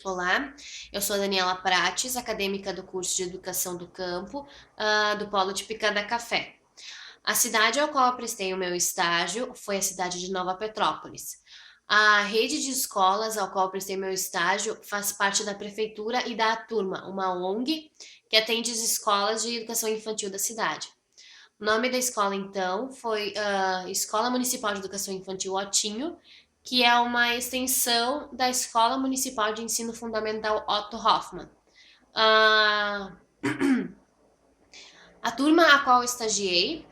Olá, eu sou a Daniela Prates, acadêmica do curso de Educação do Campo, do Polo de Picada Café. A cidade ao qual eu prestei o meu estágio foi a cidade de Nova Petrópolis. A rede de escolas ao qual eu prestei meu estágio faz parte da prefeitura e da Turma, uma ONG que atende as escolas de educação infantil da cidade. O nome da escola, então, foi Escola Municipal de Educação Infantil Otinho, que é uma extensão da Escola Municipal de Ensino Fundamental Otto Hoffmann. Ah, a turma a qual eu estagiei,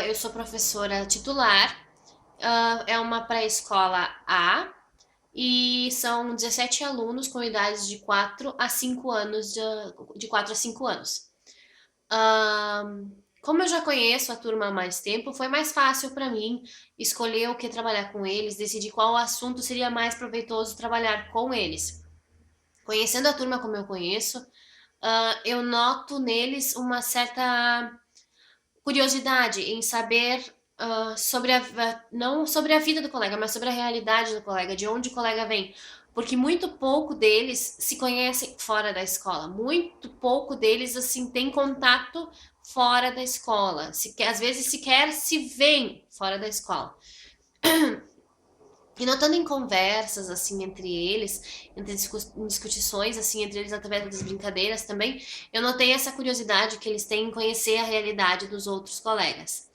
eu sou professora titular, é uma pré-escola A, e são 17 alunos com idades de 4 a 5 anos, de 4 a 5 anos. Como eu já conheço a turma há mais tempo, foi mais fácil para mim escolher o que trabalhar com eles, decidir qual assunto seria mais proveitoso trabalhar com eles. Conhecendo a turma como eu conheço, eu noto neles uma certa curiosidade em saber sobre não sobre a vida do colega, mas sobre a realidade do colega, de onde o colega vem. Porque muito pouco deles se conhecem fora da escola, muito pouco deles assim tem contato fora da escola, às vezes sequer se veem fora da escola. E notando em conversas, assim, entre eles, entre discussões, assim, entre eles através das brincadeiras também, eu notei essa curiosidade que eles têm em conhecer a realidade dos outros colegas.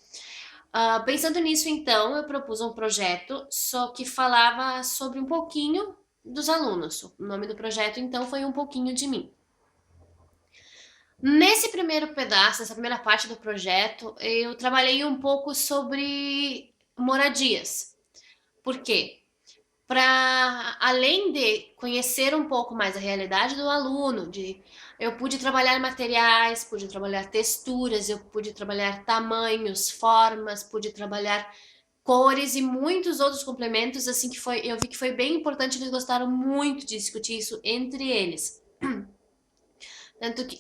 Pensando nisso, então, eu propus um projeto, só que falava sobre um pouquinho dos alunos. O nome do projeto, então, foi Um Pouquinho de Mim. Nesse primeiro pedaço, nessa primeira parte do projeto, eu trabalhei um pouco sobre moradias. Por quê? Para além de conhecer um pouco mais a realidade do aluno, eu pude trabalhar materiais, pude trabalhar texturas, eu pude trabalhar tamanhos, formas, pude trabalhar cores e muitos outros complementos, assim que eu vi que foi bem importante, eles gostaram muito de discutir isso entre eles. Tanto que,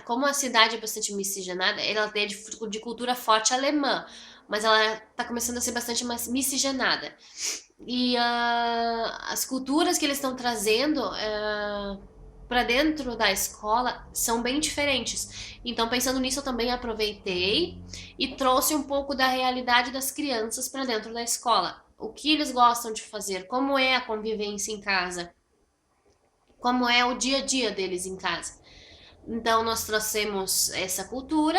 como a cidade é bastante miscigenada, ela é de cultura forte alemã, mas ela está começando a ser bastante mais miscigenada. E as culturas que eles estão trazendo para dentro da escola são bem diferentes. Então, pensando nisso, eu também aproveitei e trouxe um pouco da realidade das crianças para dentro da escola. O que eles gostam de fazer, como é a convivência em casa, como é o dia a dia deles em casa. Então, nós trouxemos essa cultura.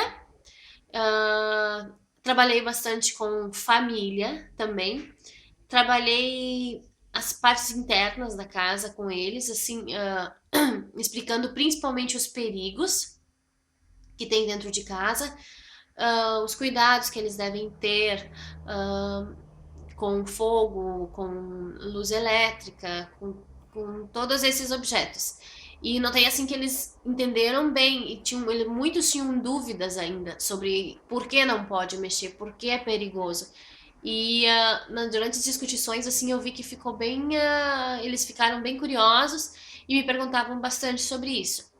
Trabalhei bastante com família também. Trabalhei as partes internas da casa com eles, assim, explicando principalmente os perigos que tem dentro de casa, os cuidados que eles devem ter com fogo, com luz elétrica, com todos esses objetos. E notei assim que eles entenderam bem e muitos tinham dúvidas ainda sobre por que não pode mexer, por que é perigoso. E durante as discussões, assim, eu vi que ficou bem. Eles ficaram bem curiosos e me perguntavam bastante sobre isso.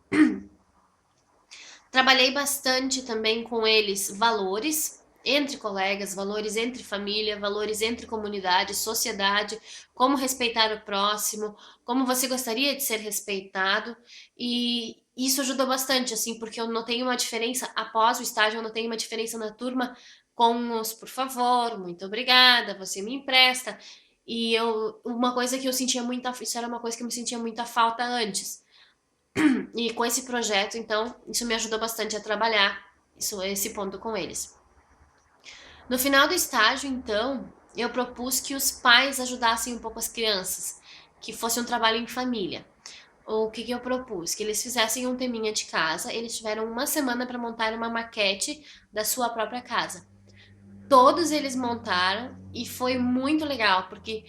Trabalhei bastante também com eles valores entre colegas, valores entre família, valores entre comunidade, sociedade, como respeitar o próximo, como você gostaria de ser respeitado. E isso ajudou bastante, assim, porque eu notei uma diferença após o estágio, eu notei uma diferença na turma com os por favor, muito obrigada, você me empresta. E uma coisa que eu sentia muita, isso era uma coisa que eu me sentia muita falta antes. E com esse projeto, então, isso me ajudou bastante a trabalhar esse ponto com eles. No final do estágio, então, eu propus que os pais ajudassem um pouco as crianças, que fosse um trabalho em família. O que eu propus? Que eles fizessem um teminha de casa, eles tiveram uma semana para montar uma maquete da sua própria casa. Todos eles montaram e foi muito legal, porque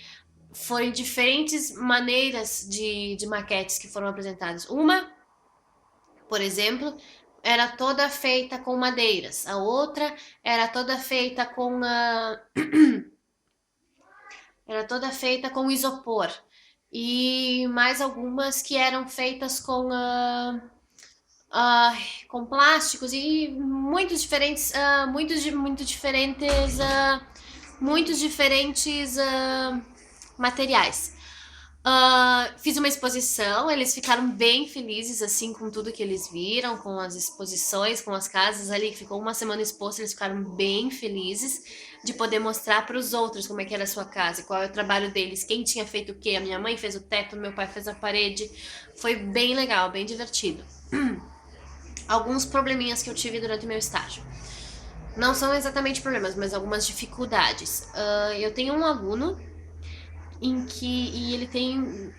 foram diferentes maneiras de maquetes que foram apresentadas. Uma, por exemplo, era toda feita com madeiras, a outra era toda feita com era toda feita com isopor e mais algumas que eram feitas com plásticos e muitos diferentes, muitos diferentes materiais. Fiz uma exposição, eles ficaram bem felizes, assim, com tudo que eles viram, com as exposições, com as casas ali, que ficou uma semana exposta, eles ficaram bem felizes de poder mostrar para os outros como é que era a sua casa, qual é o trabalho deles, quem tinha feito o quê. A minha mãe fez o teto, meu pai fez a parede. Foi bem legal, bem divertido. Alguns probleminhas que eu tive durante o meu estágio. Não são exatamente problemas, mas algumas dificuldades. Eu tenho um aluno e ele tem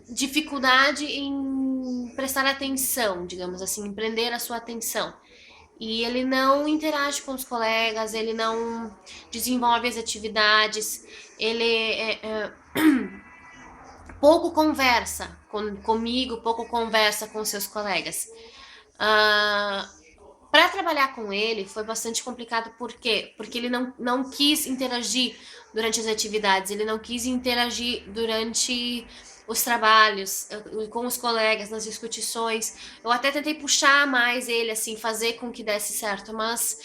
dificuldade em prestar atenção, digamos assim, em prender a sua atenção. E ele não interage com os colegas, ele não desenvolve as atividades, ele pouco conversa comigo, pouco conversa com seus colegas. Ah, para trabalhar com ele foi bastante complicado, por quê? Porque ele não quis interagir durante as atividades, ele não quis interagir durante os trabalhos, com os colegas, nas discussões. Eu até tentei puxar mais ele, assim, fazer com que desse certo, mas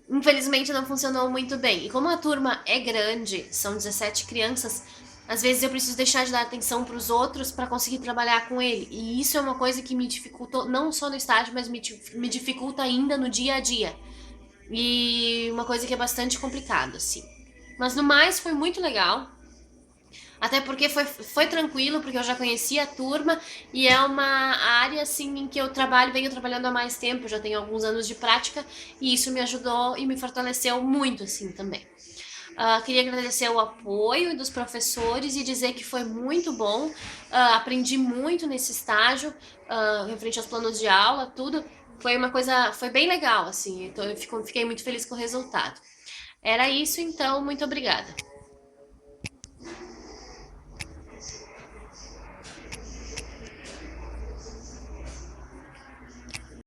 infelizmente não funcionou muito bem. E como a turma é grande, são 17 crianças, às vezes eu preciso deixar de dar atenção para os outros para conseguir trabalhar com ele. E isso é uma coisa que me dificultou, não só no estágio, mas me dificulta ainda no dia a dia. E uma coisa que é bastante complicado, assim. Mas no mais foi muito legal. Até porque foi tranquilo, porque eu já conhecia a turma e é uma área assim em que eu venho trabalhando há mais tempo, já tenho alguns anos de prática e isso me ajudou e me fortaleceu muito assim também. Queria agradecer o apoio dos professores e dizer que foi muito bom. Aprendi muito nesse estágio, referente aos planos de aula, tudo. Foi uma coisa, foi bem legal, assim. Então eu fiquei muito feliz com o resultado. Era isso, então, muito obrigada.